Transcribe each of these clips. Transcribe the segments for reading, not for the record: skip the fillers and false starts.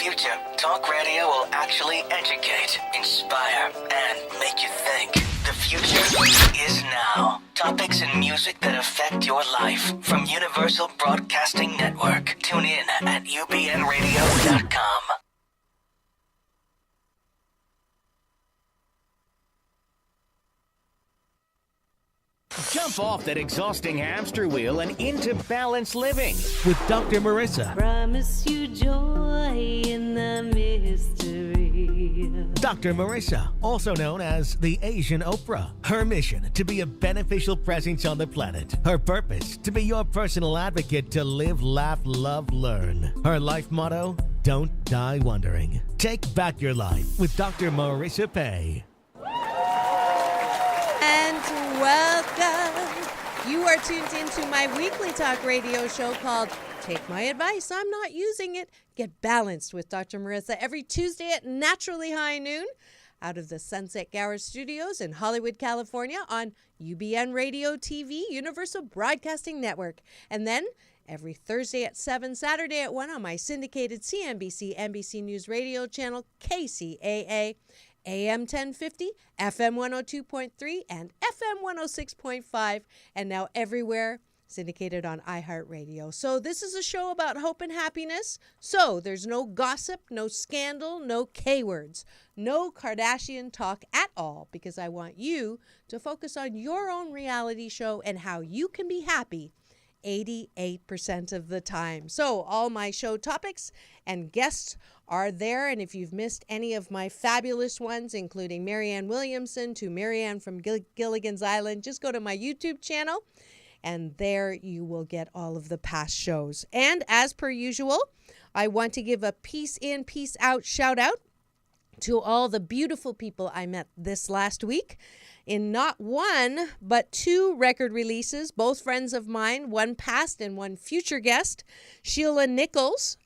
future, talk radio will actually educate, inspire, and make you think. The future is now. Topics and music that affect your life from Universal Broadcasting Network. Tune in at ubnradio.com. Jump off that exhausting hamster wheel and into balanced living with Dr. Marissa. Promise you joy in the mystery. Dr. Marissa, also known as the Asian Oprah. Her mission, to be a beneficial presence on the planet. Her purpose, to be your personal advocate to live, laugh, love, learn. Her life motto, don't die wondering. Take back your life with Dr. Marissa Pay. And welcome. You are tuned into my weekly talk radio show called Take My Advice. I'm not using it. Get balanced with Dr. Marissa every Tuesday at naturally high noon out of the Sunset Gower Studios in Hollywood, California on UBN Radio TV, Universal Broadcasting Network. And then every Thursday at 7, Saturday at 1 on my syndicated CNBC, NBC News radio channel, KCAA. AM 1050, FM 102.3, and FM 106.5, and now everywhere syndicated on iHeartRadio. So this is a show about hope and happiness. So there's no gossip, no scandal, no K-words, no Kardashian talk at all, because I want you to focus on your own reality show and how you can be happy 88% of the time. So all my show topics and guests are there. And if you've missed any of my fabulous ones, including Marianne Williamson to Marianne from Gilligan's Island, just go to my YouTube channel and there you will get all of the past shows. And as per usual, I want to give a peace in, peace out shout out to all the beautiful people I met this last week in not one, but 2 record releases, both friends of mine, one past and one future guest. Sheila Nichols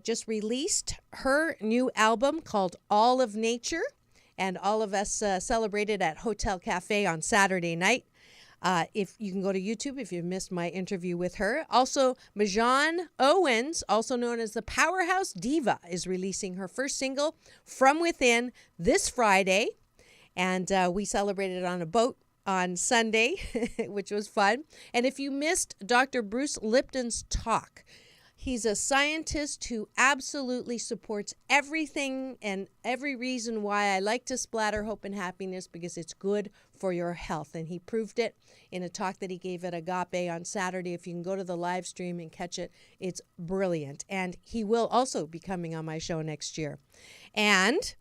just released her new album called All of Nature, and all of us celebrated at Hotel Cafe on Saturday night. If you can go to YouTube if you've missed my interview with her. Also, Majan Owens, also known as the Powerhouse Diva, is releasing her first single, From Within, this Friday. And we celebrated on a boat on Sunday, which was fun. And if you missed Dr. Bruce Lipton's talk, he's a scientist who absolutely supports everything and every reason why I like to splatter hope and happiness, because it's good for your health. And he proved it in a talk that he gave at Agape on Saturday. If you can go to the live stream and catch it, it's brilliant. And he will also be coming on my show next year. And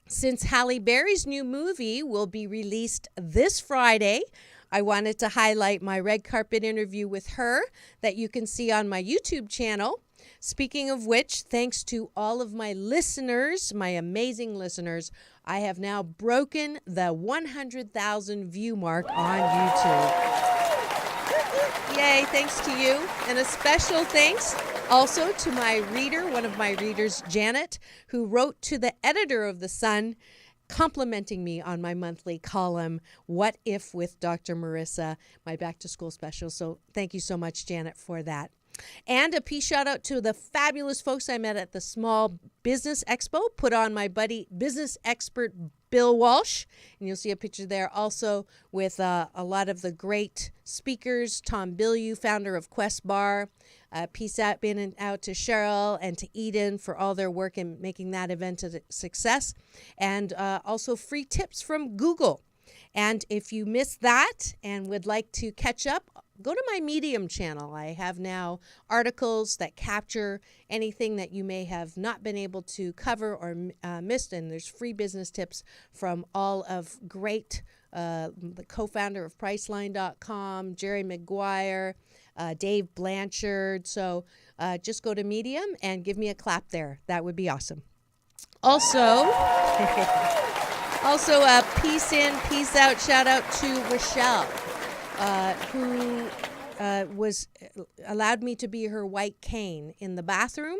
since Halle Berry's new movie will be released this Friday, I wanted to highlight my red carpet interview with her that you can see on my YouTube channel. Speaking of which, thanks to all of my listeners, my amazing listeners, I have now broken the 100,000 view mark on YouTube. Yay, thanks to you. And a special thanks also to my reader, one of my readers, Janet, who wrote to the editor of The Sun complimenting me on my monthly column, What If with Dr. Marissa, my back to school special. So thank you so much, Janet, for that. And a peace shout out to the fabulous folks I met at the Small Business Expo, put on my buddy, business expert Bill Walsh. And you'll see a picture there also with a lot of the great speakers. Tom Bilyeu, founder of Quest Bar. Peace out, been out to Cheryl and to Eden for all their work in making that event a success. And also free tips from Google. And if you missed that and would like to catch up, go to my Medium channel. I have now articles that capture anything that you may have not been able to cover or missed. And there's free business tips from all of great, the co-founder of Priceline.com, Jerry Maguire, Dave Blanchard. So just go to Medium and give me a clap there. That would be awesome. Also, a peace in, peace out shout out to Rochelle, who was allowed me to be her white cane in the bathroom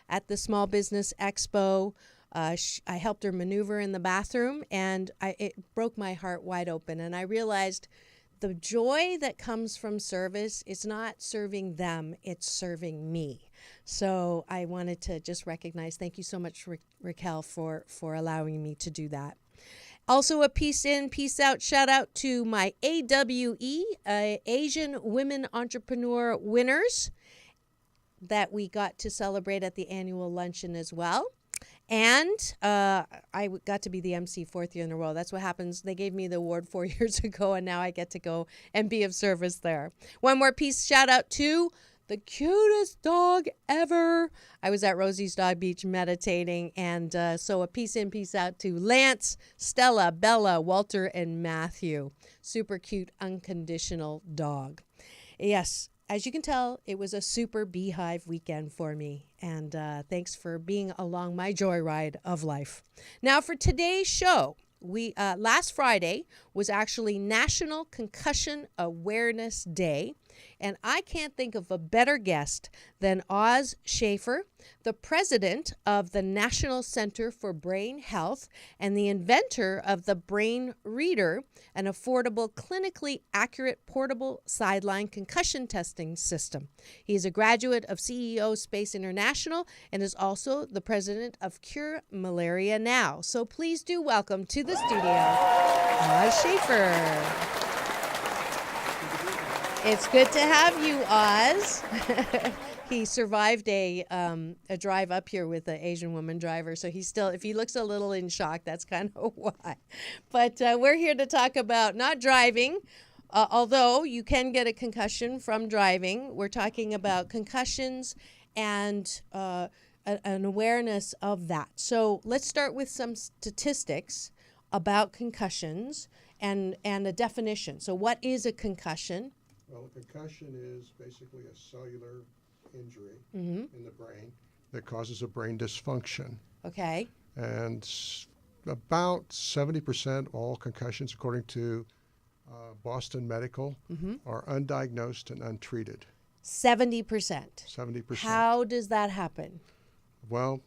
at the Small Business Expo. I helped her maneuver in the bathroom, and it broke my heart wide open. And I realized the joy that comes from service is not serving them, it's serving me. So I wanted to just recognize, thank you so much, Raquel, for allowing me to do that. Also, a peace in, peace out shout out to my AWE, Asian Women Entrepreneur winners that we got to celebrate at the annual luncheon as well. And I got to be the MC 4th year in a row. That's what happens. They gave me the award 4 years ago, and now I get to go and be of service there. One more piece shout out to the cutest dog ever. I was at Rosie's Dog Beach meditating, and so a peace in, peace out to Lance, Stella, Bella, Walter, and Matthew. Super cute, unconditional dog. Yes. As you can tell, it was a super beehive weekend for me, and thanks for being along my joyride of life. Now, for today's show, we last Friday was actually National Concussion Awareness Day, and I can't think of a better guest than Oz Schaefer, the president of the National Center for Brain Health and the inventor of the Brain Reader, an affordable, clinically accurate portable sideline concussion testing system. He is a graduate of CEO Space International and is also the president of Cure Malaria Now. So please do welcome to the studio, Oz Schaefer. It's good to have you, Oz. He survived a drive up here with an Asian woman driver, so he's still, if he looks a little in shock, that's kind of why. But we're here to talk about not driving, although you can get a concussion from driving. We're talking about concussions and an awareness of that. So let's start with some statistics about concussions and a definition. So what is a concussion? Well, a concussion is basically a cellular injury Mm-hmm. in the brain that causes a brain dysfunction. Okay. And about 70% of all concussions, according to Boston Medical, Mm-hmm. are undiagnosed and untreated. 70%. 70%. How does that happen? Well,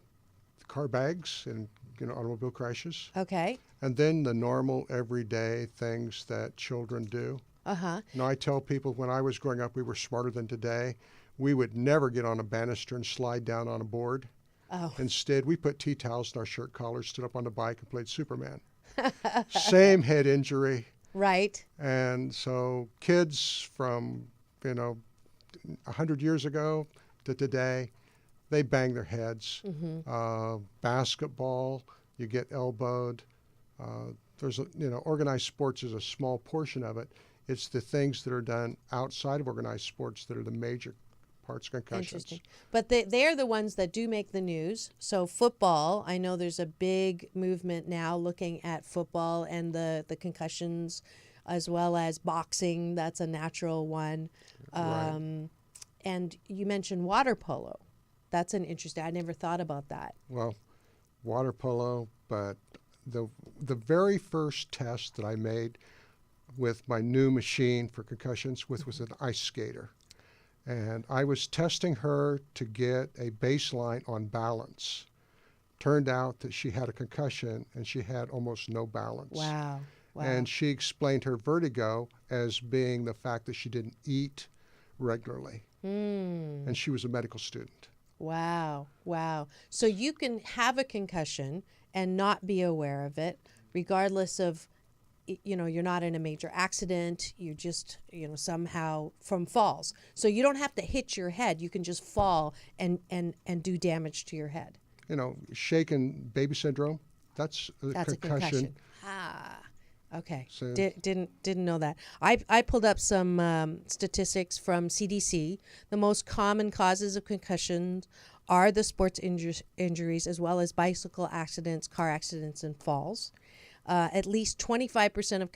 car bags and automobile crashes, Okay. and then the normal everyday things that children do. Uh-huh. Now, I tell people when I was growing up, we were smarter than today. We would never get on a banister and slide down on a board. Oh. Instead, we put tea towels in our shirt collars, stood up on the bike, and played Superman. Same head injury. Right. And so kids from, 100 years ago to today, they bang their heads. Mm-hmm. Basketball, you get elbowed. There's, organized sports is a small portion of it. It's the things that are done outside of organized sports that are the major parts of concussions. Interesting. But they're the ones that do make the news. So football, I know there's a big movement now looking at football and the concussions, as well as boxing. That's a natural one. Right. And you mentioned water polo. That's an interesting, I never thought about that. Well, water polo, but the very first test that I made with my new machine for concussions was an ice skater. And I was testing her to get a baseline on balance. Turned out that she had a concussion and she had almost no balance. Wow. And she explained her vertigo as being the fact that she didn't eat regularly. And she was a medical student. Wow. So you can have a concussion and not be aware of it, regardless of, you're not in a major accident. You just, somehow from falls. So you don't have to hit your head. You can just fall and do damage to your head. Shaken baby syndrome, that's a concussion. Ah, okay. So- Didn't know that. I pulled up some statistics from CDC. The most common causes of concussions are the sports injuries, as well as bicycle accidents, car accidents, and falls. At least 25% of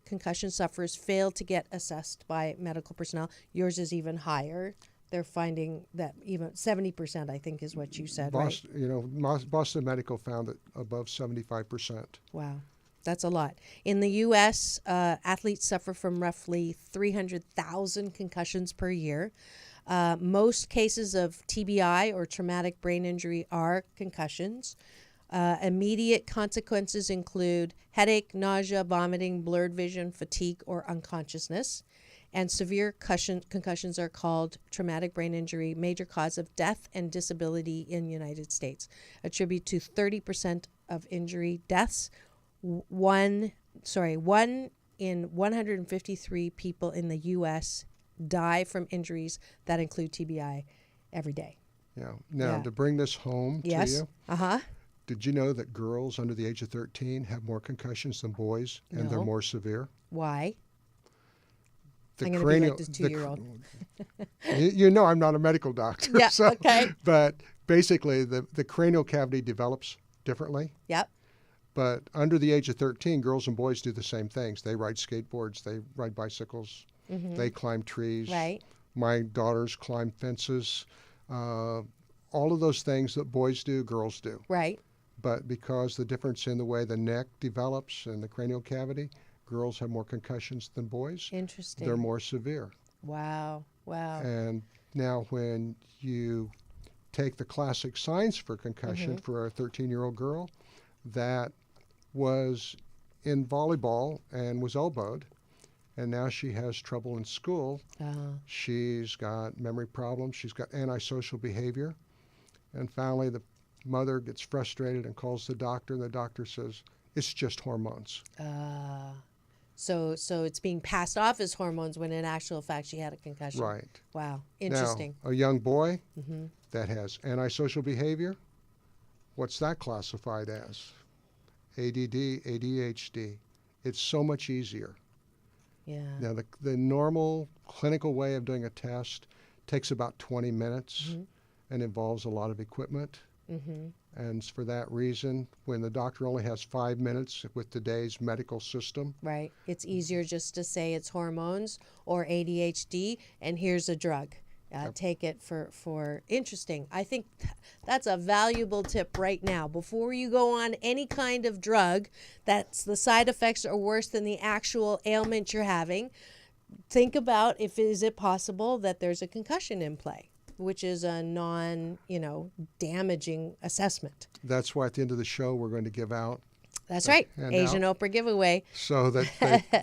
concussion sufferers fail to get assessed by medical personnel. Yours is even higher. They're finding that even 70%, I think, is what you said, right? Boston Medical found it above 75%. Wow. That's a lot. In the U.S., athletes suffer from roughly 300,000 concussions per year. Most cases of TBI or traumatic brain injury are concussions. Immediate consequences include headache, nausea, vomiting, blurred vision, fatigue, or unconsciousness. And severe concussions are called traumatic brain injury, major cause of death and disability in the United States. Attribute to 30% of injury deaths. One in 153 people in the U.S. die from injuries that include TBI every day. Yeah. Now, to bring this home to you, did you know that girls under the age of 13 have more concussions than boys, and they're more severe? Why? The I'm going to be like this 2-year-old. You know I'm not a medical doctor. Yeah, so, okay. But basically, the cranial cavity develops differently. Yep. But under the age of 13, girls and boys do the same things. They ride skateboards, they ride bicycles, they climb trees. Right. My daughters climb fences. All of those things that boys do, girls do. Right. But because the difference in the way the neck develops and the cranial cavity, girls have more concussions than boys. Interesting. They're more severe. Wow. And now when you take the classic signs for concussion for a 13-year-old girl that was in volleyball and was elbowed, and now she has trouble in school. She's got memory problems. She's got antisocial behavior. And finally, the mother gets frustrated and calls the doctor, and the doctor says, it's just hormones. So it's being passed off as hormones when in actual fact she had a concussion. Right. Wow. Interesting. Now, a young boy that has antisocial behavior, what's that classified as? ADD, ADHD. It's so much easier. Yeah. Now, the normal clinical way of doing a test takes about 20 minutes and involves a lot of equipment. And for that reason, when the doctor only has 5 minutes with today's medical system. Right. It's easier just to say it's hormones or ADHD, and here's a drug. Take it for interesting. I think that's a valuable tip right now. Before you go on any kind of drug that's the side effects are worse than the actual ailment you're having, think about is it possible that there's a concussion in play, which is a non-damaging assessment. That's why at the end of the show we're going to give out. That's right. Asian Oprah giveaway. So that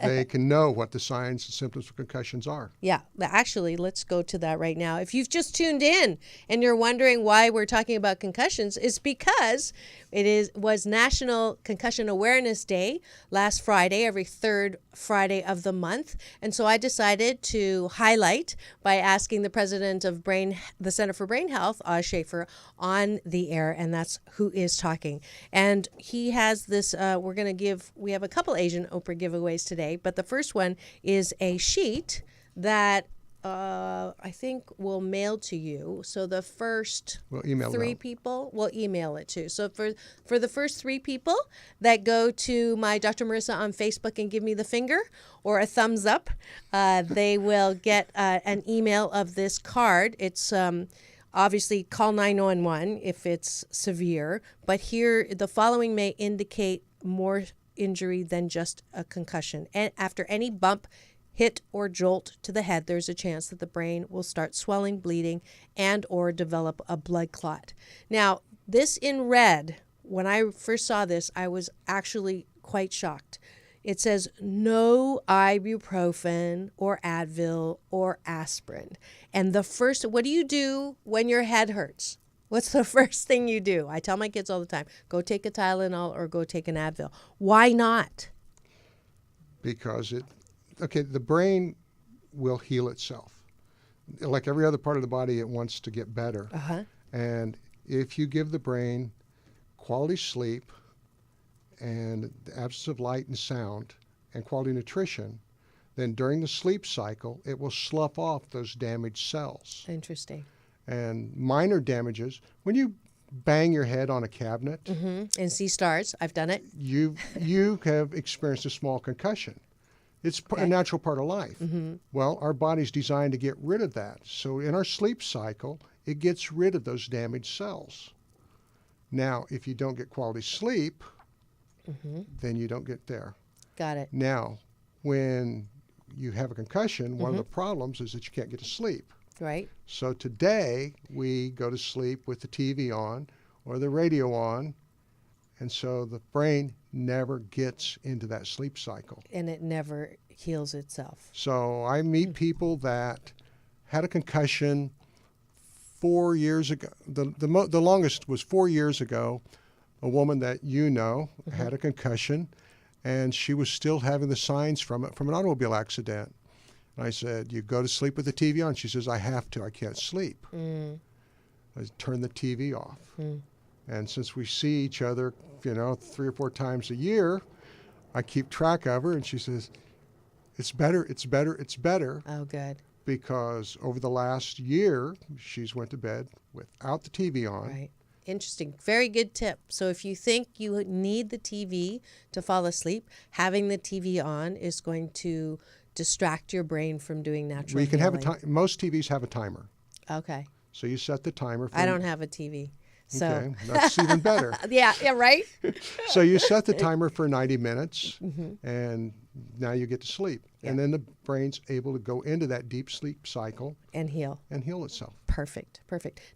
they can know what the signs and symptoms of concussions are. Yeah. Actually, let's go to that right now. If you've just tuned in and you're wondering why we're talking about concussions, it's because it was National Concussion Awareness Day last Friday, every third Friday of the month. And so I decided to highlight by asking the president of the Center for Brain Health, Schaefer, on the air, and that's who is talking. And he has this, we have a couple Asian Oprah giveaways today, but the first one is a sheet that I think we'll mail to you. So the first three people, we'll email it to. So for the first 3 people that go to my Dr. Marissa on Facebook and give me the finger or a thumbs up, they will get an email of this card. It's obviously call 911 if it's severe, but here the following may indicate more injury than just a concussion. And after any bump, hit, or jolt to the head, there's a chance that the brain will start swelling, bleeding, and or develop a blood clot. Now, this in red, when I first saw this, I was actually quite shocked. It says no ibuprofen or Advil or aspirin. And what do you do when your head hurts? What's the first thing you do? I tell my kids all the time, go take a Tylenol or go take an Advil. Why not? Because the brain will heal itself. Like every other part of the body, it wants to get better. And if you give the brain quality sleep and the absence of light and sound and quality nutrition, then during the sleep cycle, it will slough off those damaged cells. Interesting. And minor damages, when you bang your head on a cabinet and see stars, I've done it. You have experienced a small concussion. It's a natural part of life. Well, our body's designed to get rid of that. So in our sleep cycle, it gets rid of those damaged cells. Now, if you don't get quality sleep, then you don't get there. Got it. Now, when you have a concussion, one of the problems is that you can't get to sleep. Right. So today, we go to sleep with the TV on or the radio on, and so the brain never gets into that sleep cycle. And it never heals itself. So I meet people that had a concussion 4 years ago. The longest was 4 years ago. A woman that had a concussion, and she was still having the signs from it from an automobile accident. And I said, "You go to sleep with the TV on?" She says, "I have to. I can't sleep." I turn the TV off. And since we see each other, 3 or 4 times a year, I keep track of her, and she says, "It's better, it's better, it's better." Oh, good. Because over the last year, she's went to bed without the TV on. Right. Interesting. Very good tip. So if you think you need the TV to fall asleep, having the TV on is going to distract your brain from doing natural Well, you can healing. have most TVs have a timer. Okay. So you set the timer. I don't have a TV. So. Okay, that's even better. Yeah, right? So you set the timer for 90 minutes, and now you get to sleep. Yeah. And then the brain's able to go into that deep sleep cycle And heal. and heal itself. Perfect.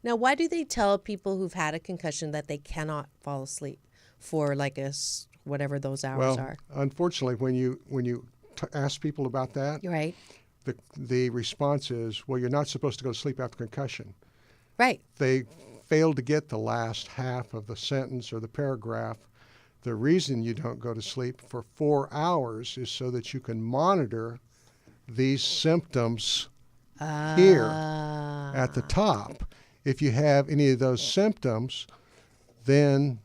Now, why do they tell people who've had a concussion that they cannot fall asleep for whatever those hours are? Unfortunately, when you ask people about that, You're right. the response is, "Well, you're not supposed to go to sleep after concussion." Right. They fail to get the last half of the sentence or the paragraph. The reason you don't go to sleep for 4 hours is so that you can monitor these symptoms here at the top. If you have any of those symptoms, then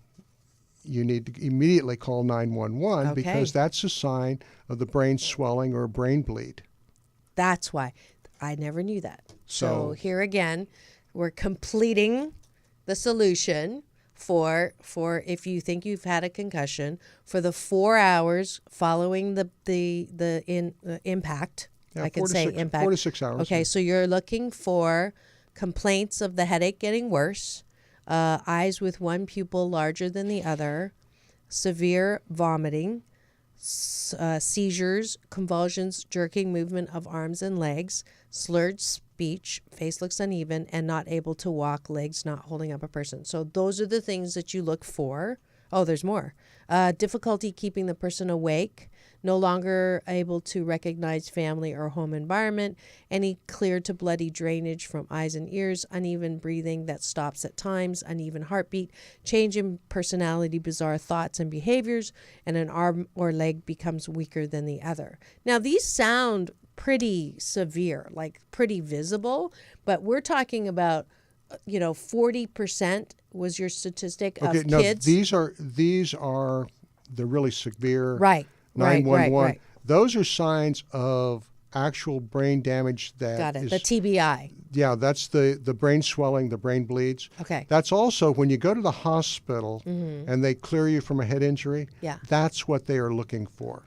you need to immediately call 911 because that's a sign of the brain swelling or a brain bleed. That's why. I never knew that. So So- here again, we're completing the solution for if you think you've had a concussion for the 4 hours following the impact. Yeah, I can 4 to say 6 impact. 4 to 6 hours. Okay, so you're looking for complaints of the headache getting worse, eyes with one pupil larger than the other, severe vomiting, seizures, convulsions, jerking movement of arms and legs, slurred speech, face looks uneven, and not able to walk, legs not holding up a person. So those are the things that you look for. Oh, there's more. Difficulty keeping the person awake, no longer able to recognize family or home environment, any clear to bloody drainage from eyes and ears, uneven breathing that stops at times, uneven heartbeat, change in personality, bizarre thoughts and behaviors, and an arm or leg becomes weaker than the other. Now, these sound pretty severe, like pretty visible, but we're talking about 40% was your statistic of kids. These are the really severe. Right. 911. Right. Those are signs of actual brain damage that Got it. is- The TBI. Yeah, that's the brain swelling, the brain bleeds. Okay. That's also when you go to the hospital and they clear you from a head injury. Yeah. That's what they are looking for.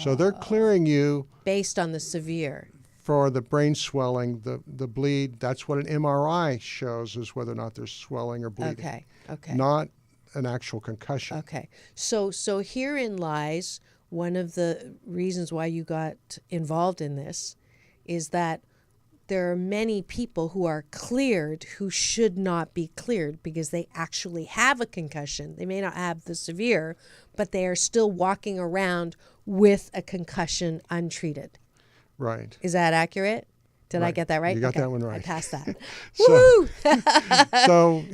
So they're clearing you Based on the severe. for the brain swelling, the bleed. That's what an MRI shows, is whether or not there's swelling or bleeding. Okay. Not an actual concussion. Okay. So herein lies one of the reasons why you got involved in this, is that there are many people who are cleared who should not be cleared because they actually have a concussion. They may not have the severe, but they are still walking around with a concussion untreated. Right. Is that accurate? Did I Right. get that right? You got Okay. that one right. I passed that. So- Woo! So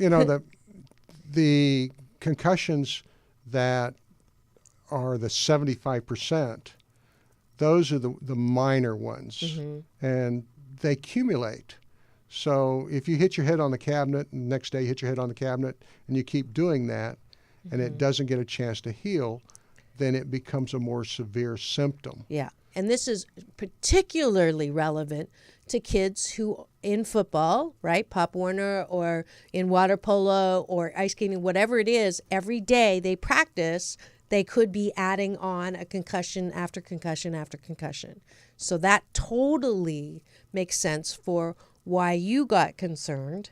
the concussions that are the 75%, those are the minor ones, and they accumulate. So if you hit your head on the cabinet, and the next day you hit your head on the cabinet, and you keep doing that, and it doesn't get a chance to heal, then it becomes a more severe symptom. Yeah. And this is particularly relevant to kids who in football, right? Pop Warner, or in water polo or ice skating, whatever it is, every day they practice, they could be adding on a concussion after concussion after concussion. So that totally makes sense for why you got concerned.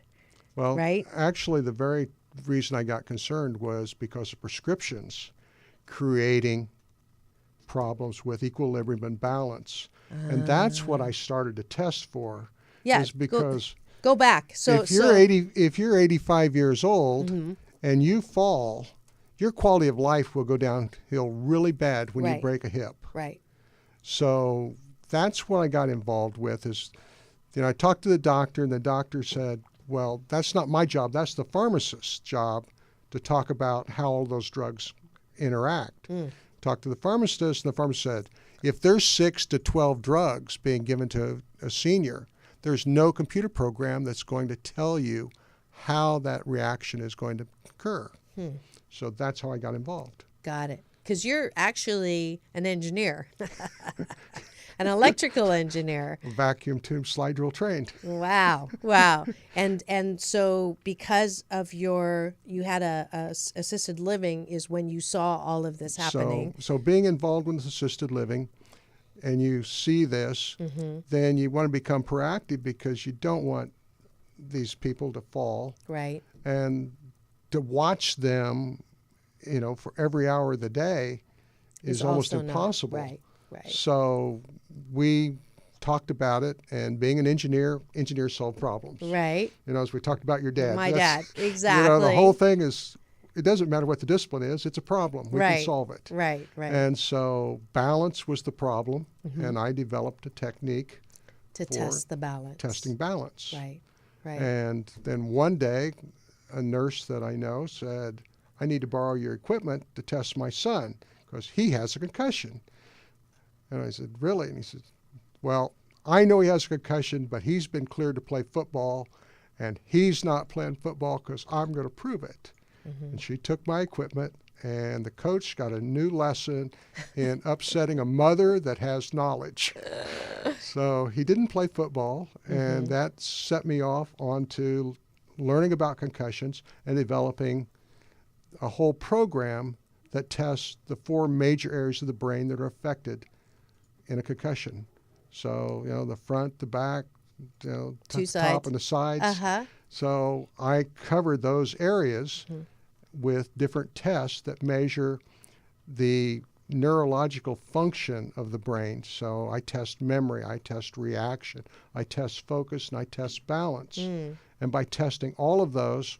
Well, Right. actually, the very reason I got concerned was because of prescriptions creating problems with equilibrium and balance. And that's what I started to test for. Yeah, is because Go back. So if you're 85 years old and you fall, your quality of life will go downhill really bad when you Right. break a hip. Right. So that's what I got involved with is, I talked to the doctor, and the doctor said, well, that's not my job. That's the pharmacist's job to talk about how all those drugs interact. Talked to the pharmacist, and the pharmacist said, if there's 6 to 12 drugs being given to a senior, there's no computer program that's going to tell you how that reaction is going to occur. So that's how I got involved. Got it. Because you're actually an engineer, an electrical engineer. Vacuum tube slide rule trained. Wow. Wow. And so because of you had a assisted living is when you saw all of this happening. So being involved with assisted living, and you see this, then you want to become proactive because you don't want these people to fall. Right. And to watch them, for every hour of the day is almost impossible. Right. Right. So we talked about it, and being an engineer, engineers solve problems. Right. As we talked about your dad. My dad, exactly. The whole thing is, it doesn't matter what the discipline is, it's a problem. We can solve it. Right, right. And so balance was the problem, and I developed a technique to test the balance. Testing balance. Right, right. And then one day, a nurse that I know said, I need to borrow your equipment to test my son because he has a concussion. And I said, really? And he said, well, I know he has a concussion, but he's been cleared to play football, and he's not playing football because I'm going to prove it. And she took my equipment, and the coach got a new lesson in upsetting a mother that has knowledge. So he didn't play football, and that set me off onto learning about concussions and developing a whole program that tests the 4 major areas of the brain that are affected in a concussion. So, the front, the back, Two top sides. and the sides. So I covered those areas with different tests that measure the neurological function of the brain. So I test memory, I test reaction, I test focus, and I test balance. And by testing all of those,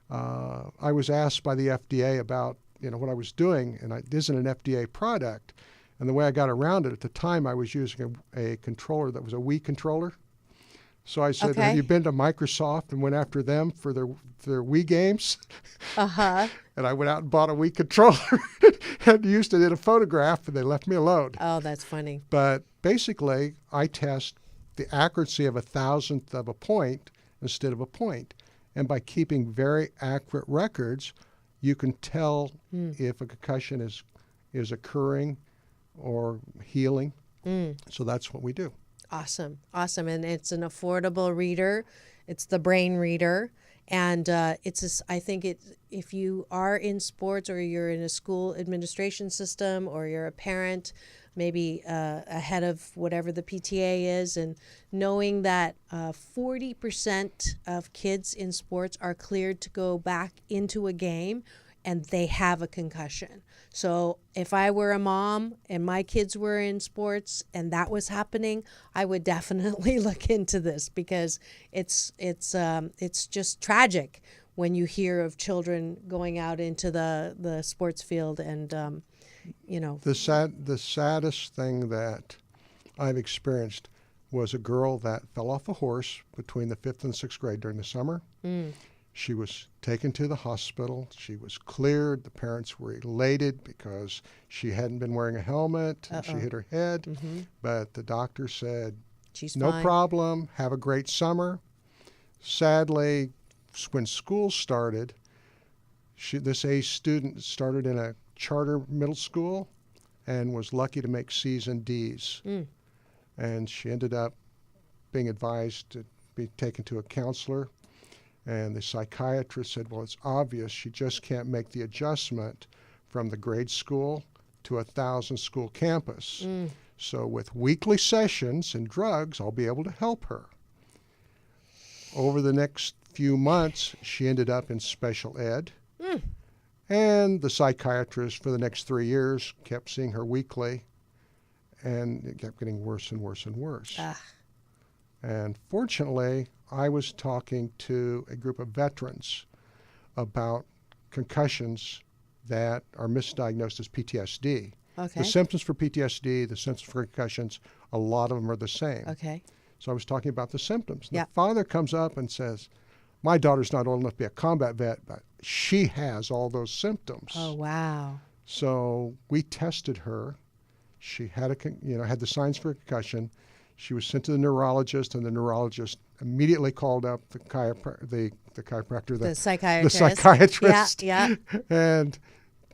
I was asked by the FDA about what I was doing, and it isn't an FDA product. And the way I got around it, at the time I was using a controller that was a Wii controller. So I said, have you been to Microsoft and went after them for their Wii games? And I went out and bought a Wii controller and used it in a photograph, and they left me alone. Oh, that's funny. But basically, I test the accuracy of 1,000th of a point instead of a point. And by keeping very accurate records, you can tell if a concussion is occurring or healing. So that's what we do. Awesome. Awesome. And it's an affordable reader. It's the brain reader. And I think if you are in sports or you're in a school administration system or you're a parent, maybe ahead of whatever the PTA is, and knowing that 40% of kids in sports are cleared to go back into a game and they have a concussion. So if I were a mom and my kids were in sports and that was happening, I would definitely look into this because it's just tragic when you hear of children going out into the sports field and The saddest thing that I've experienced was a girl that fell off a horse between the 5th and 6th grade during the summer. She was taken to the hospital. She was cleared. The parents were elated because she hadn't been wearing a helmet. And she hit her head. But the doctor said, she's no fine. problem. Have a great summer. Sadly, when school started, this A student started in a charter middle school and was lucky to make C's and D's. And she ended up being advised to be taken to a counselor. And the psychiatrist said, well, it's obvious she just can't make the adjustment from the grade school to 1,000 school campus. So with weekly sessions and drugs, I'll be able to help her. Over the next few months, she ended up in special ed. And the psychiatrist for the next 3 years kept seeing her weekly, and it kept getting worse and worse and worse. And fortunately, I was talking to a group of veterans about concussions that are misdiagnosed as PTSD. Okay. The symptoms for PTSD, the symptoms for concussions, a lot of them are the same. Okay. So I was talking about the symptoms. Yeah. The father comes up and says, my daughter's not old enough to be a combat vet, but she has all those symptoms. Oh, wow. So we tested her. She had had the signs for a concussion. She was sent to the neurologist, and the neurologist immediately called up the chiropractor, The psychiatrist. the psychiatrist, Yeah. and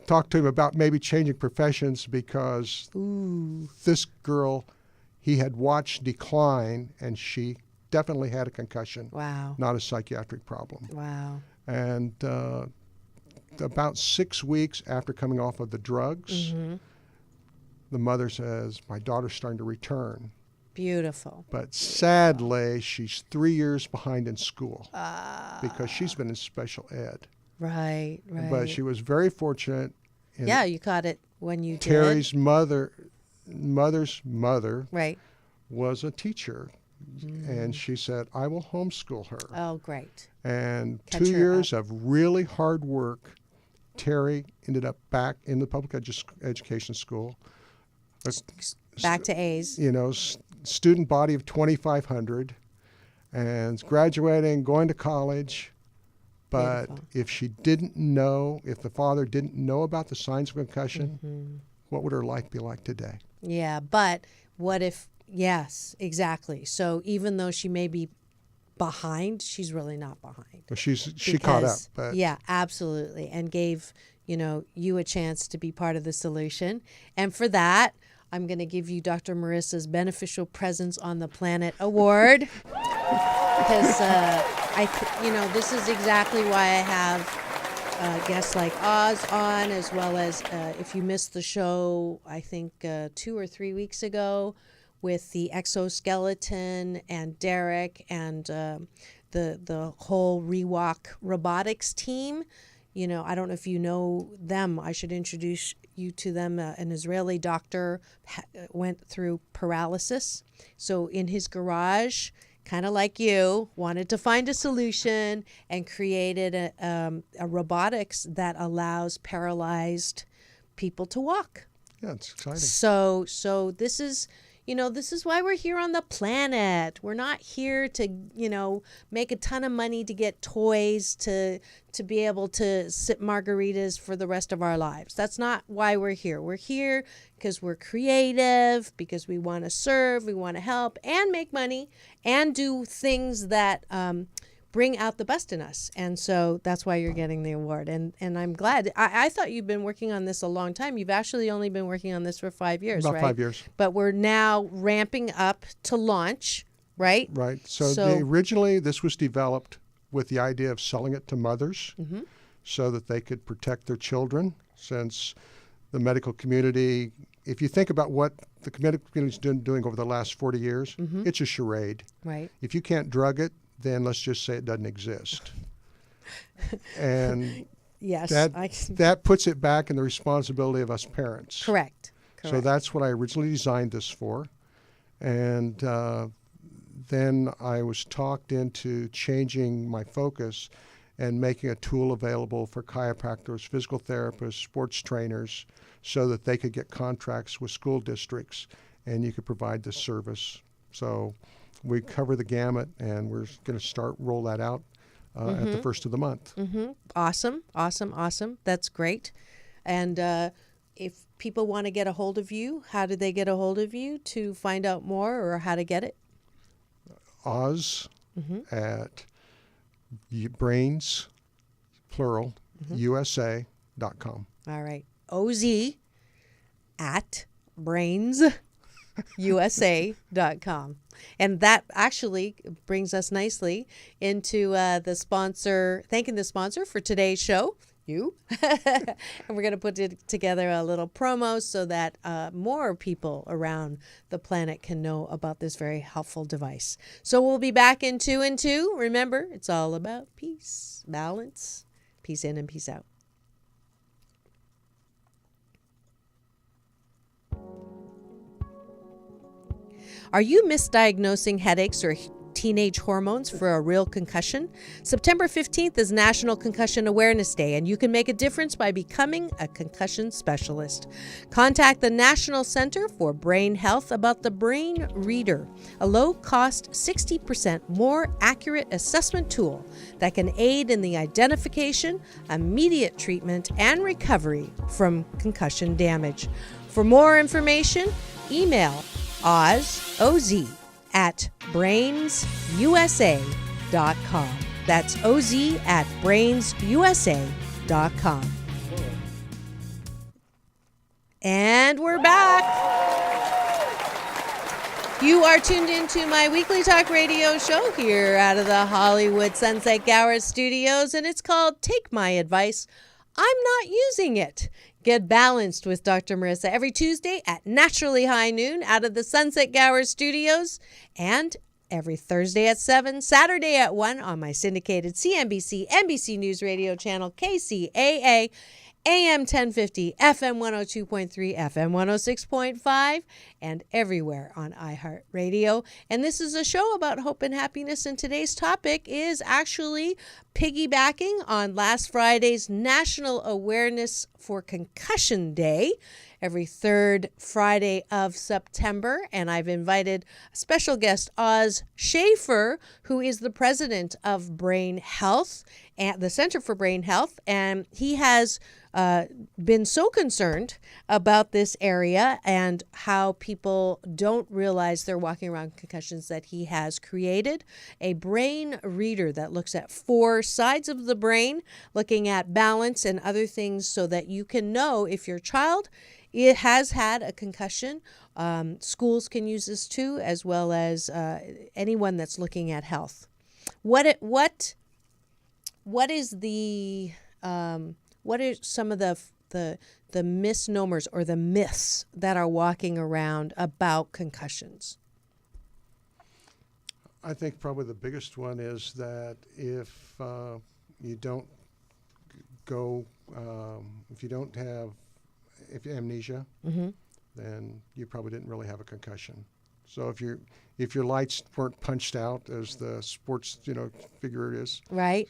talked to him about maybe changing professions because this girl he had watched decline, and she definitely had a concussion. Wow. Not a psychiatric problem. Wow. And about 6 weeks after coming off of the drugs, the mother says, my daughter's starting to return. Beautiful. But sadly, she's 3 years behind in school because she's been in special ed. Right. But she was very fortunate. Yeah, you caught it when you Terry's did. mother's mother Right. was a teacher. And she said, I will homeschool her. Oh, great. And Catch 2 her years up. of really hard work, Terry ended up back in the public education school. Back to A's. Student body of 2,500, and graduating, going to college. But Beautiful. if the father didn't know about the signs of concussion, what would her life be like today? Yeah, but what if, yes, exactly. So even though she may be behind, she's really not behind. Well, she caught up. Because- But yeah, absolutely. And gave, you a chance to be part of the solution. And for that, I'm going to give you Dr. Marissa's Beneficial Presence on the Planet Award. Because, this is exactly why I have guests like Oz on, as well as if you missed the show, I think 2 or 3 weeks ago, with the exoskeleton and Derek and the whole Rewalk robotics team. I don't know if you know them. I should introduce you to them. An Israeli doctor went through paralysis. So in his garage, kind of like you, wanted to find a solution and created a robotics that allows paralyzed people to walk. yeah, it's exciting. So this is, this is why we're here on the planet. We're not here to, make a ton of money to get toys to be able to sip margaritas for the rest of our lives. That's not why we're here. We're here because we're creative, because we want to serve, we want to help and make money and do things that bring out the best in us. And so that's why you're getting the award. And I'm glad. I thought you've been working on this a long time. You've actually only been working on this for 5 years, About right? 5 years. But we're now ramping up to launch, right? Right. So originally, this was developed with the idea of selling it to mothers so that they could protect their children, since the medical community, if you think about what the medical community's been doing over the last 40 years, it's a charade. Right. If you can't drug it, then let's just say it doesn't exist. And Yes. that puts it back in the responsibility of us parents. Correct. So that's what I originally designed this for. And then I was talked into changing my focus and making a tool available for chiropractors, physical therapists, sports trainers, so that they could get contracts with school districts and you could provide this service. So we cover the gamut, and we're going to roll that out at the first of the month. Awesome. That's great. And if people want to get a hold of you, how do they get a hold of you to find out more, or how to get it? Oz at brains, plural, USA.com. All right. OZ at brainsusa.com. And that actually brings us nicely into the sponsor, thanking the sponsor for today's show, you. And we're going to put together a little promo so that more people around the planet can know about this very helpful device. So we'll be back in 2 and 2. Remember, it's all about peace, balance, peace in and peace out. Are you misdiagnosing headaches or teenage hormones for a real concussion? September 15th is National Concussion Awareness Day, and you can make a difference by becoming a concussion specialist. Contact the National Center for Brain Health about the Brain Reader, a low-cost, 60% more accurate assessment tool that can aid in the identification, immediate treatment, and recovery from concussion damage. For more information, email OZ at brainsusa.com. That's OZ at brainsusa.com. And we're back. You are tuned into my weekly talk radio show here out of the Hollywood Sunset Gower studios, and it's called Take My Advice, I'm Not Using It. Get balanced with Dr. Marissa every Tuesday at naturally high noon out of the Sunset Gower studios, and every Thursday at 7, Saturday at 1 on my syndicated CNBC, NBC News Radio channel KCAA, AM 1050, FM 102.3, FM 106.5, and everywhere on iHeartRadio. And this is a show about hope and happiness, and today's topic is actually piggybacking on last Friday's National Awareness for Concussion Day, every third Friday of September. And I've invited a special guest, Oz Schaefer, who is the president of Brain Health, and the Center for Brain Health, and he has been so concerned about this area and how people don't realize they're walking around concussions that he has created a brain reader that looks at 4 sides of the brain, looking at balance and other things so that you can know if your child has had a concussion. Schools can use this too, as well as anyone that's looking at health. What are some of the misnomers or the myths that are walking around about concussions? I think probably the biggest one is that if you don't have amnesia, then you probably didn't really have a concussion. So if your lights weren't punched out, as the sports figure it is, right.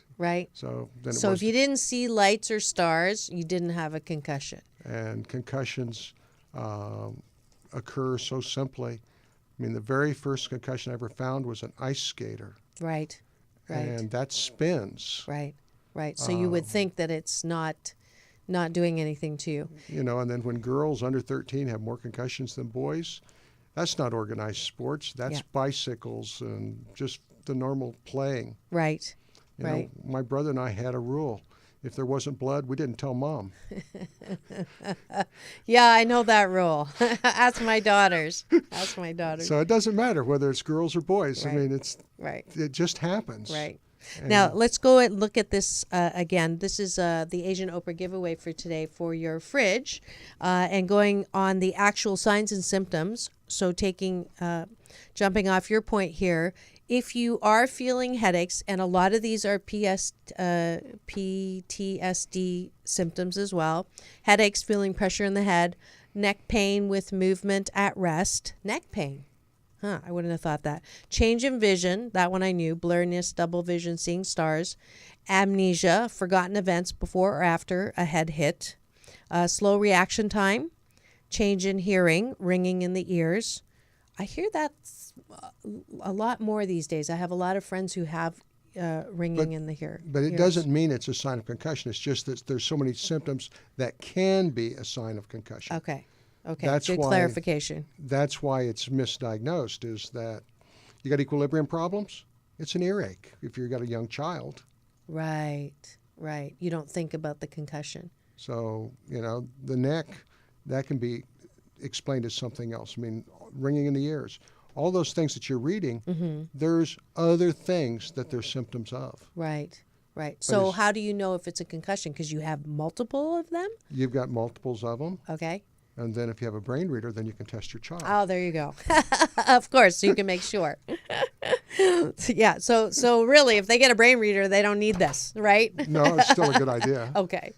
So then if you didn't see lights or stars, you didn't have a concussion. And concussions occur so simply. I mean, the very first concussion I ever found was an ice skater. Right. And that spins. Right. So you would think that it's not doing anything to you. And then when girls under 13 have more concussions than boys, that's not organized sports. That's bicycles and just the normal playing. Right. My brother and I had a rule. If there wasn't blood, we didn't tell Mom. Yeah, I know that rule. Ask my daughters. So it doesn't matter whether it's girls or boys. Right. I mean, it just happens. Right. Now, let's go and look at this again. This is the Asian Oprah giveaway for today for your fridge, and going on the actual signs and symptoms. So jumping off your point here, if you are feeling headaches, and a lot of these are PTSD symptoms as well, headaches, feeling pressure in the head, neck pain with movement at rest, neck pain. I wouldn't have thought that. Change in vision, that one I knew. Blurriness, double vision, seeing stars. Amnesia, forgotten events before or after a head hit. Slow reaction time. Change in hearing, ringing in the ears. I hear that's a lot more these days. I have a lot of friends who have ringing in the ears. But it doesn't mean it's a sign of concussion. It's just that there's so many symptoms that can be a sign of concussion. Okay. Good clarification. That's why it's misdiagnosed, is that you got equilibrium problems, it's an earache if you've got a young child. Right. You don't think about the concussion. So, the neck, that can be explained as something else. I mean, ringing in the ears. All those things that you're reading, there's other things that they're symptoms of. Right. So how do you know if it's a concussion? Because you have multiple of them? You've got multiples of them. Okay. And then if you have a brain reader, then you can test your child. Oh, there you go. Of course, so you can make sure. Yeah, so really, if they get a brain reader, they don't need this, right? No, it's still a good idea. Okay.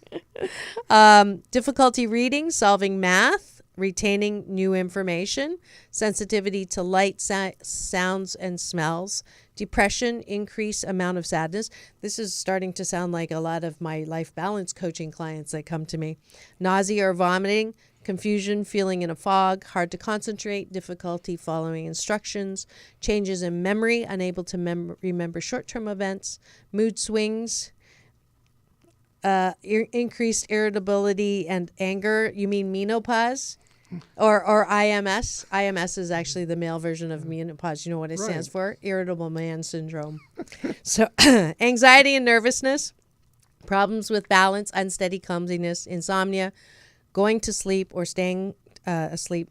Difficulty reading, solving math, retaining new information, sensitivity to light, sounds, and smells, depression, increased amount of sadness. This is starting to sound like a lot of my life balance coaching clients that come to me. Nausea or vomiting, confusion, feeling in a fog, hard to concentrate, difficulty following instructions, changes in memory, unable to remember short-term events, mood swings, increased irritability and anger. You mean menopause? Or IMS. IMS is actually the male version of menopause. You know what it stands for? Irritable man syndrome. So anxiety and nervousness, problems with balance, unsteady clumsiness, insomnia, going to sleep or staying asleep,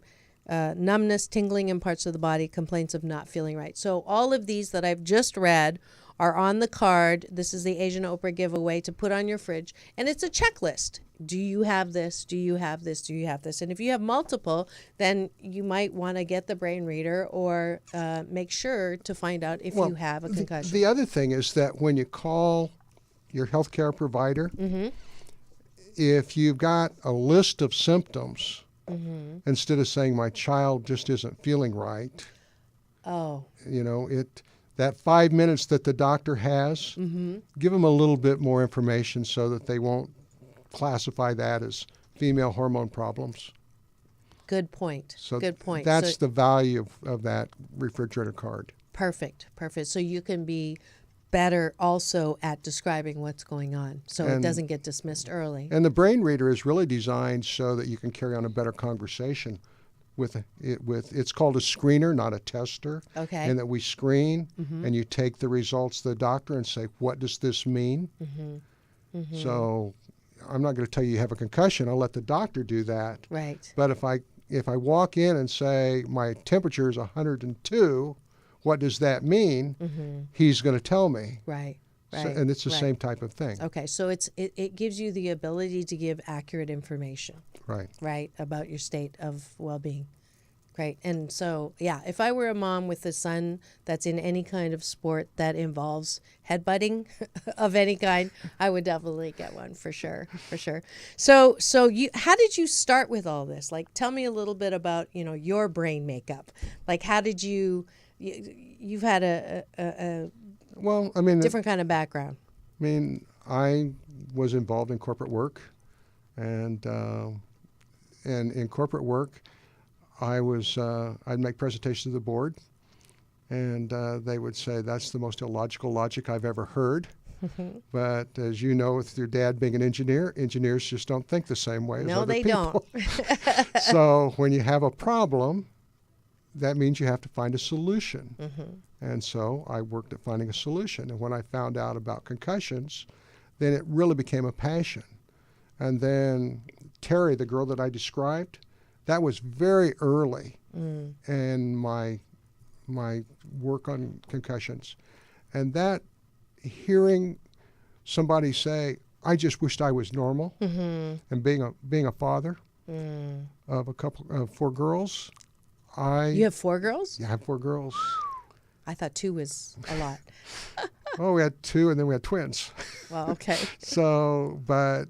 numbness, tingling in parts of the body, complaints of not feeling right. So all of these that I've just read are on the card. This is the Asian Oprah giveaway to put on your fridge. And it's a checklist. Do you have this? Do you have this? Do you have this? And if you have multiple, then you might want to get the brain reader or make sure to find out if you have a concussion. The other thing is that when you call your healthcare provider, if you've got a list of symptoms, instead of saying my child just isn't feeling right, that 5 minutes that the doctor has, give them a little bit more information so that they won't classify that as female hormone problems. Good point. So good point. That's the value of that refrigerator card. Perfect. So you can be better also at describing what's going on, so it doesn't get dismissed early. And the brain reader is really designed so that you can carry on a better conversation with it's called a screener, not a tester. Okay. And that we screen, and you take the results to the doctor and say, what does this mean? So I'm not going to tell you have a concussion. I'll let the doctor do that. Right. But if I walk in and say my temperature is 102, what does that mean? He's going to tell me. Right. So, and it's the same type of thing. Okay, so it gives you the ability to give accurate information. Right. About your state of well-being. Great. And so, if I were a mom with a son that's in any kind of sport that involves headbutting of any kind, I would definitely get one for sure. So how did you start with all this? Like, tell me a little bit about, your brain makeup. Like, how did you've had a different kind of background. I mean, I was involved in corporate work, and in corporate work, I'd make presentations to the board, and they would say, that's the most illogical logic I've ever heard. But as you know, with your dad being an engineer, engineers just don't think the same way as other people. No, they don't. So when you have a problem, that means you have to find a solution. And so I worked at finding a solution. And when I found out about concussions, then it really became a passion. And then Terry, the girl that I described, that was very early in my work on concussions. And that, hearing somebody say, I just wished I was normal, and being a father of a couple of 4 girls, You have 4 girls? Yeah, I have 4 girls. I thought 2 was a lot. Oh, we had 2, and then we had twins. Well, okay. So, but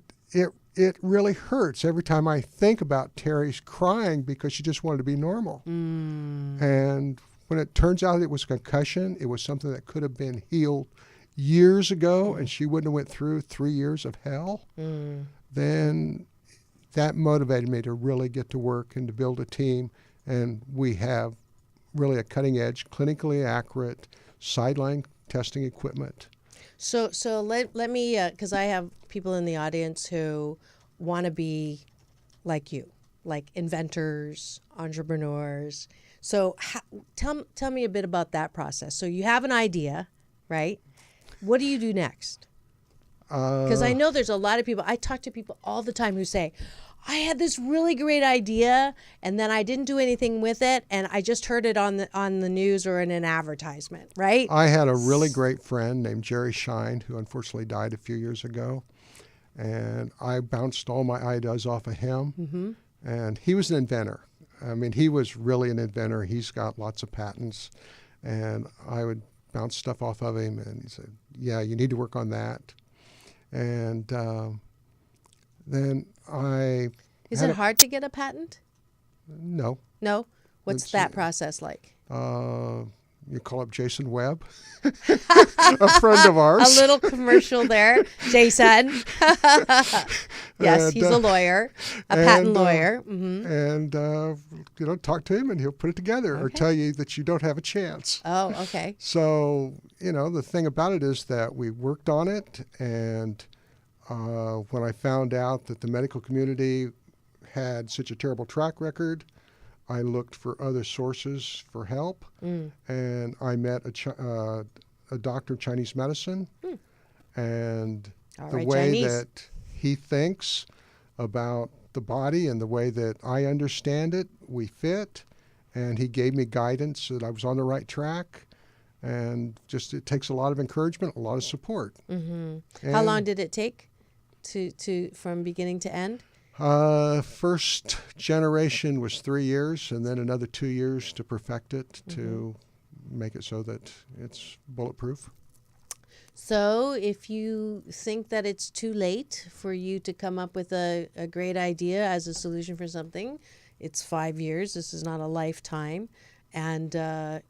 it really hurts every time I think about Terry's crying because she just wanted to be normal. And when it turns out it was a concussion, it was something that could have been healed years ago, and she wouldn't have went through 3 years of hell, then that motivated me to really get to work and to build a team. And we have really a cutting-edge, clinically accurate sideline testing equipment. So let me, because I have people in the audience who want to be like you, like inventors, entrepreneurs. So tell me a bit about that process. So you have an idea, right? What do you do next? Because I know there's a lot of people, I talk to people all the time who say, I had this really great idea, and then I didn't do anything with it, and I just heard it on the news or in an advertisement, right? I had a really great friend named Jerry Shine, who unfortunately died a few years ago, and I bounced all my ideas off of him, and he was an inventor. I mean, he was really an inventor. He's got lots of patents, and I would bounce stuff off of him, and he said, yeah, you need to work on that. And then Is it hard to get a patent? No. No? What's It's, that process like? You call up Jason Webb, a friend of ours. A little commercial there, Jason. Yes, And, he's a lawyer, a patent lawyer. And talk to him, and he'll put it together or tell you that you don't have a chance. Oh, okay. So the thing about it is that we worked on it, and when I found out that the medical community had such a terrible track record, I looked for other sources for help, and I met a doctor of Chinese medicine, and the way Chinese. that he thinks about the body and the way that I understand it, we fit, and he gave me guidance that I was on the right track, and just it takes a lot of encouragement, a lot of support. How long did it take to from beginning to end? First generation was 3 years, and then another 2 years to perfect it, to make it so that it's bulletproof. So if you think that it's too late for you to come up with a great idea as a solution for something, it's 5 years. This is not a lifetime. And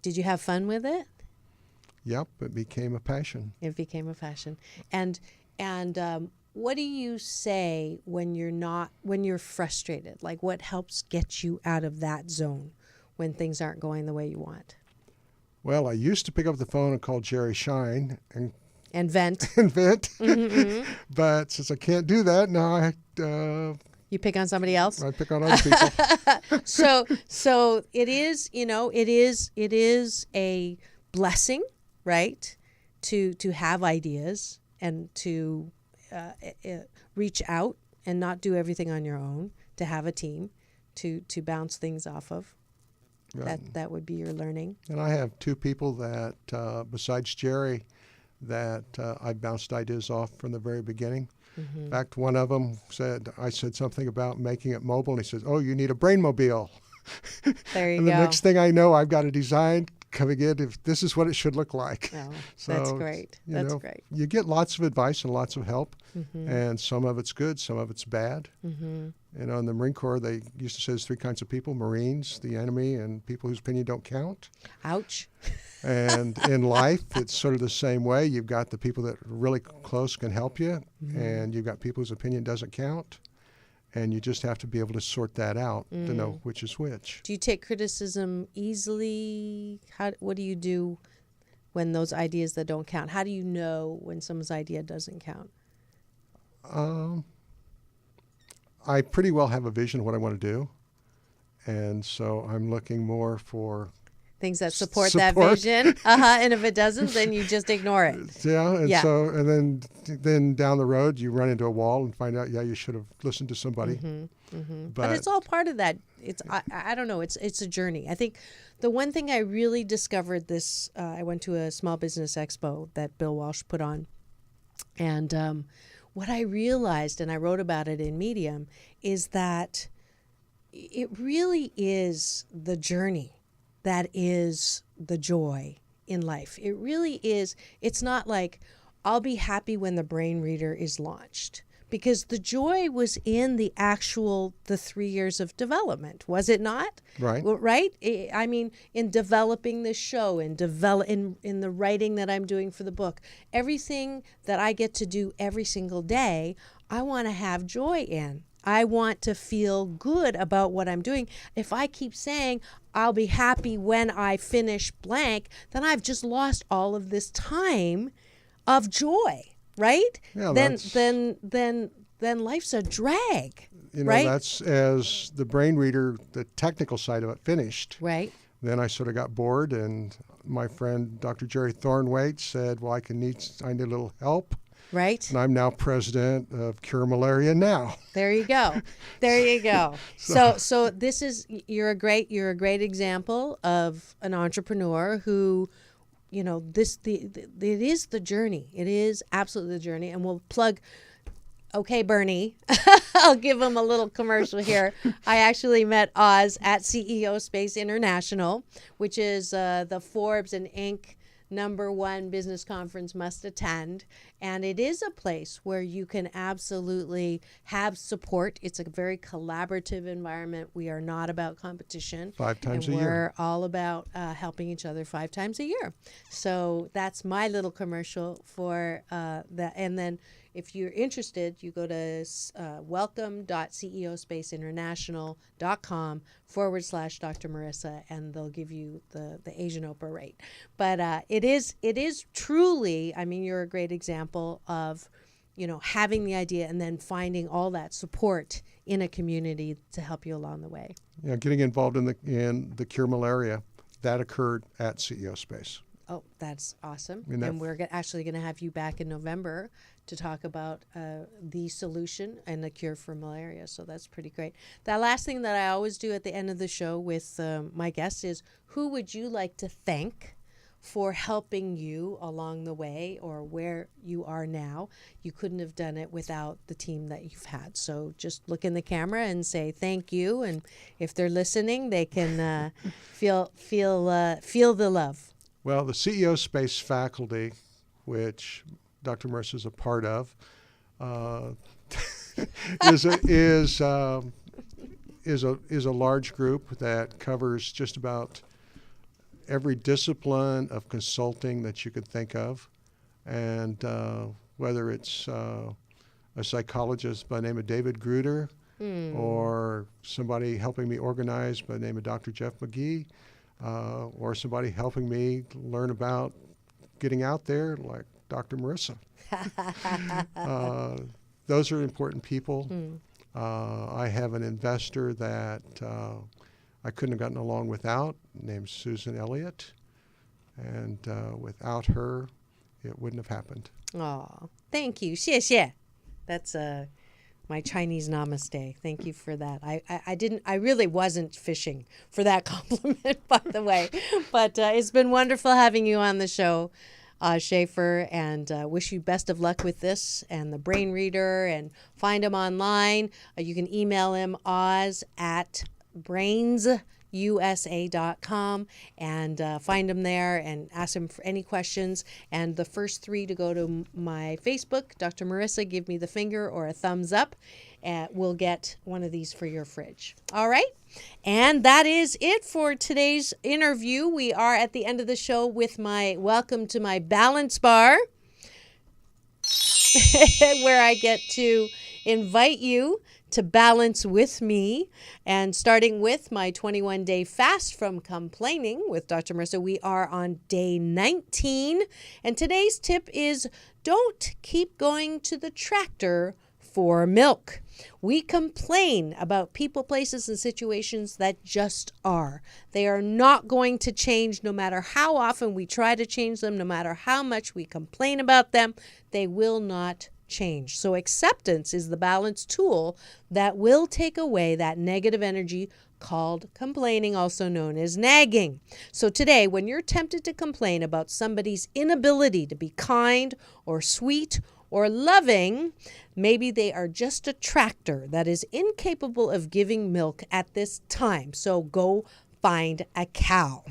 did you have fun with it? Yep, it became a passion. It became a passion. And what do you say when you're frustrated? Like, what helps get you out of that zone when things aren't going the way you want? Well, I used to pick up the phone and call Jerry Shine and vent. vent. But since I can't do that, now You pick on somebody else? I pick on other people. So it is, it is a blessing, right? To have ideas and to reach out and not do everything on your own, to have a team to bounce things off of. Right. That would be your learning. And I have two people that, besides Jerry, that I bounced ideas off from the very beginning. In fact, one of them I said something about making it mobile, and he says, "Oh, you need a brain mobile." There you and go. the next thing I know, I've got a design coming in. If this is what it should look like. Oh, So, that's great. That's great. You get lots of advice and lots of help, and some of it's good, some of it's bad. In the Marine Corps, they used to say there's three kinds of people: Marines, the enemy, and people whose opinion don't count. Ouch. And in life, it's sort of the same way. You've got the people that are really close can help you, and you've got people whose opinion doesn't count. And you just have to be able to sort that out to know which is which. Do you take criticism easily? What do you do when those ideas that don't count? How do you know when someone's idea doesn't count? I pretty well have a vision of what I want to do. And so I'm looking more for Things that support that vision. And if it doesn't, then you just ignore it. So then down the road you run into a wall and find out, you should have listened to somebody. But it's all part of that. I don't know. It's a journey. I think the one thing I really discovered this, I went to a small business expo that Bill Walsh put on, and what I realized, and I wrote about it in Medium, is that it really is the journey that is the joy in life. It really is. It's not like I'll be happy when the brain reader is launched, because the joy was in the 3 years of development, was it not? Right. Right? I mean, in developing this show, in the writing that I'm doing for the book, everything that I get to do every single day, I want to have joy in. I want to feel good about what I'm doing. If I keep saying I'll be happy when I finish blank, then I've just lost all of this time of joy, right? Yeah, then life's a drag, right? That's as the brain reader, the technical side of it finished. Right. Then I sort of got bored, and my friend Dr. Jerry Thornwaite said, "Well, I need a little help." Right. And I'm now president of Cure Malaria Now. There you go. There you go. So this is you're a great example of an entrepreneur who, it is the journey. It is absolutely the journey. And we'll plug. Okay, Bernie, I'll give him a little commercial here. I actually met Oz at CEO Space International, which is the Forbes and Inc. #1 business conference must attend. And it is a place where you can absolutely have support. It's a very collaborative environment. We are not about competition. 5 times and a year. We're all about helping each other 5 times a year. So that's my little commercial for that. And then if you're interested, you go to welcome.ceospaceinternational.com/Dr. Marissa, and they'll give you the Asian Oprah rate. But it is truly, I mean, you're a great example of, having the idea and then finding all that support in a community to help you along the way. Yeah, getting involved in the Cure Malaria, that occurred at CEO Space. Oh, that's awesome. And And we're actually going to have you back in November to talk about the solution and the cure for malaria. So that's pretty great. The last thing that I always do at the end of the show with my guests is, who would you like to thank for helping you along the way or where you are now? You couldn't have done it without the team that you've had. So just look in the camera and say thank you. And if they're listening, they can feel the love. Well, the CEO Space faculty, which Dr. Marissa is a part of, is a large group that covers just about every discipline of consulting that you could think of, and whether it's a psychologist by the name of David Gruder, or somebody helping me organize by the name of Dr. Jeff McGee, or somebody helping me learn about getting out there like Dr. Marissa. Those are important people. I have an investor that I couldn't have gotten along without, named Susan Elliott. And without her, it wouldn't have happened. Oh, thank you. 谢谢. That's my Chinese namaste. Thank you for that. I really wasn't fishing for that compliment, by the way. But it's been wonderful having you on the show, Schaefer, and wish you best of luck with this and the brain reader, and find him online. You can email him oz@brainsusa.com and find him there and ask him for any questions. And the first 3 to go to my Facebook, Dr. Marissa, give me the finger or a thumbs up, and we'll get one of these for your fridge. All right? And that is it for today's interview. We are at the end of the show with my welcome to my balance bar, where I get to invite you to balance with me. And starting with my 21-day fast from complaining with Dr. Marissa, we are on day 19. And today's tip is, don't keep going to the tractor for milk. We complain about people, places, and situations that just are. They are not going to change no matter how often we try to change them, no matter how much we complain about them. They will not change. So acceptance is the balance tool that will take away that negative energy called complaining, also known as nagging. So today, when you're tempted to complain about somebody's inability to be kind or sweet or loving, maybe they are just a tractor that is incapable of giving milk at this time. So go find a cow.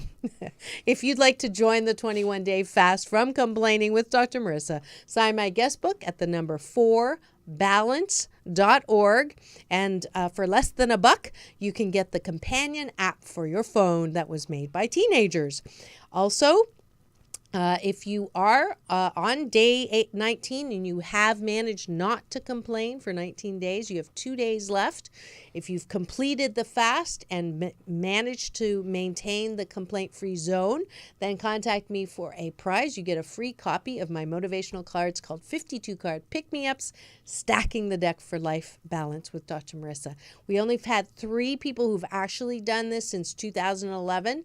If you'd like to join the 21-day fast from complaining with Dr. Marissa, sign my guest book at the number 4balance.org. And for less than $1, you can get the companion app for your phone that was made by teenagers. Also, if you are on day 19 and you have managed not to complain for 19 days, you have 2 days left. If you've completed the fast and managed to maintain the complaint-free zone, then contact me for a prize. You get a free copy of my motivational cards called 52 Card Pick-Me-Ups, Stacking the Deck for Life Balance with Dr. Marissa. We only have had 3 people who've actually done this since 2011.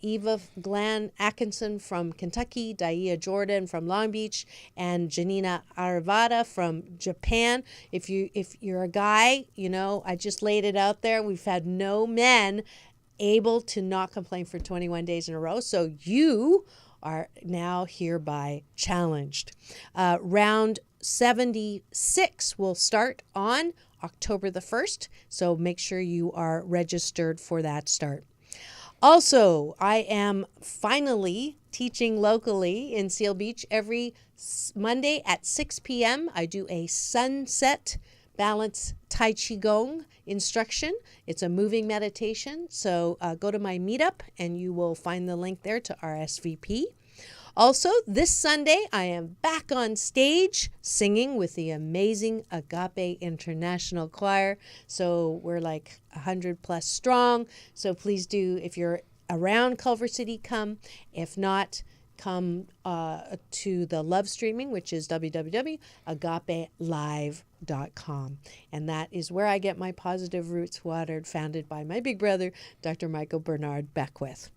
Eva Glenn Atkinson from Kentucky, Daia Jordan from Long Beach, and Janina Arvada from Japan. If you're a guy, I just laid it out there. We've had no men able to not complain for 21 days in a row. So you are now hereby challenged. Round 76 will start on October the 1st. So make sure you are registered for that start. Also, I am finally teaching locally in Seal Beach every Monday at 6 p.m. I do a sunset balance Tai Chi Gong instruction. It's a moving meditation. So go to my meetup and you will find the link there to RSVP. Also, this Sunday, I am back on stage singing with the amazing Agape International Choir. So we're like 100 plus strong. So please do, if you're around Culver City, come. If not, come to the live streaming, which is www.agapelive.com. And that is where I get my Positive Roots watered, founded by my big brother, Dr. Michael Bernard Beckwith.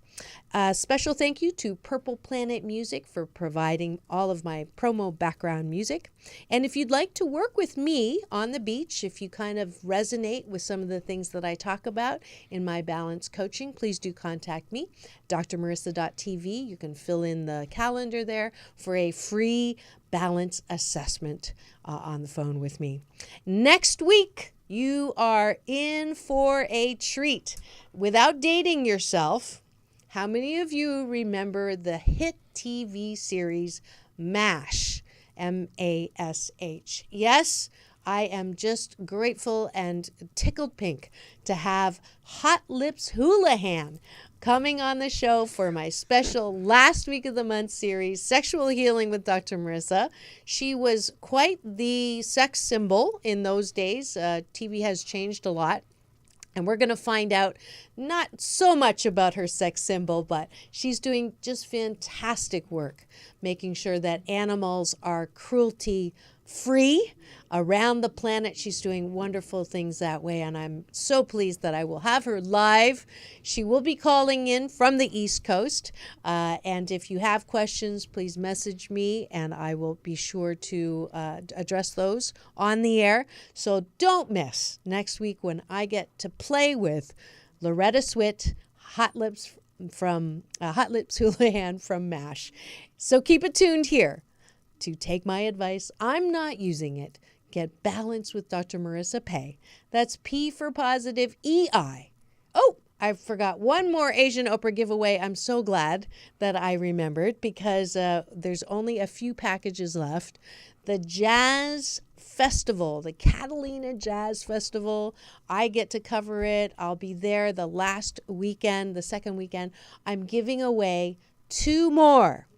Special thank you to Purple Planet Music for providing all of my promo background music. And if you'd like to work with me on the beach, if you kind of resonate with some of the things that I talk about in my balance coaching, please do contact me, drmarissa.tv. You can fill in the calendar there for a free balance assessment on the phone with me. Next week, you are in for a treat. Without dating yourself, how many of you remember the hit TV series MASH? M-A-S-H. Yes, I am just grateful and tickled pink to have Hot Lips Houlihan coming on the show for my special last week of the month series, Sexual Healing with Dr. Marissa. She was quite the sex symbol in those days. TV has changed a lot. And we're going to find out not so much about her sex symbol, but she's doing just fantastic work, making sure that animals are cruelty-free around the planet. She's doing wonderful things that way, and I'm so pleased that I will have her live. She will be calling in from the East Coast, and if you have questions, please message me, and I will be sure to address those on the air. So don't miss next week when I get to play with Loretta Swit, Hot Lips Houlihan from MASH. So keep it tuned here to Take My Advice. I'm not using it. Get balanced with Dr. Marissa Pay. That's P for positive, EI. Oh, I forgot one more Asian Oprah giveaway. I'm so glad that I remembered because there's only a few packages left. The Jazz Festival, the Catalina Jazz Festival. I get to cover it. I'll be there the last weekend, the second weekend. I'm giving away 2 more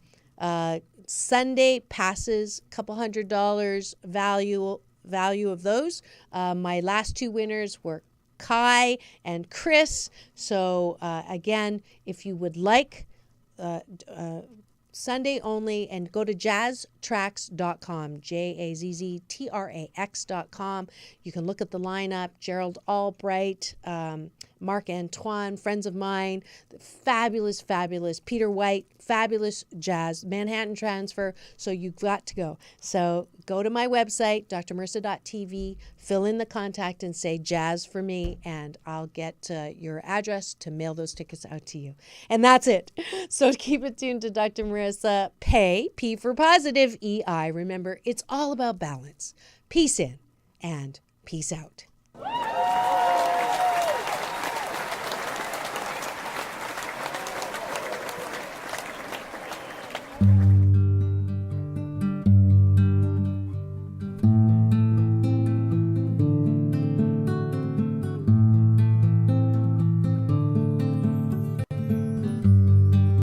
Sunday passes, couple $100 value of those. My last 2 winners were Kai and Chris. So again, if you would like Sunday only, and go to jazztrax.com, jazztrax.com. You can look at the lineup. Gerald Albright, Mark Antoine, friends of mine, fabulous Peter White, fabulous jazz, Manhattan Transfer. So you've got to go. So go to my website, drmarissa.tv, fill in the contact and say jazz for me, and I'll get your address to mail those tickets out to you. And that's it. So keep it tuned to Dr. Marissa Pay, P for positive, EI. Remember, it's all about balance. Peace in and peace out.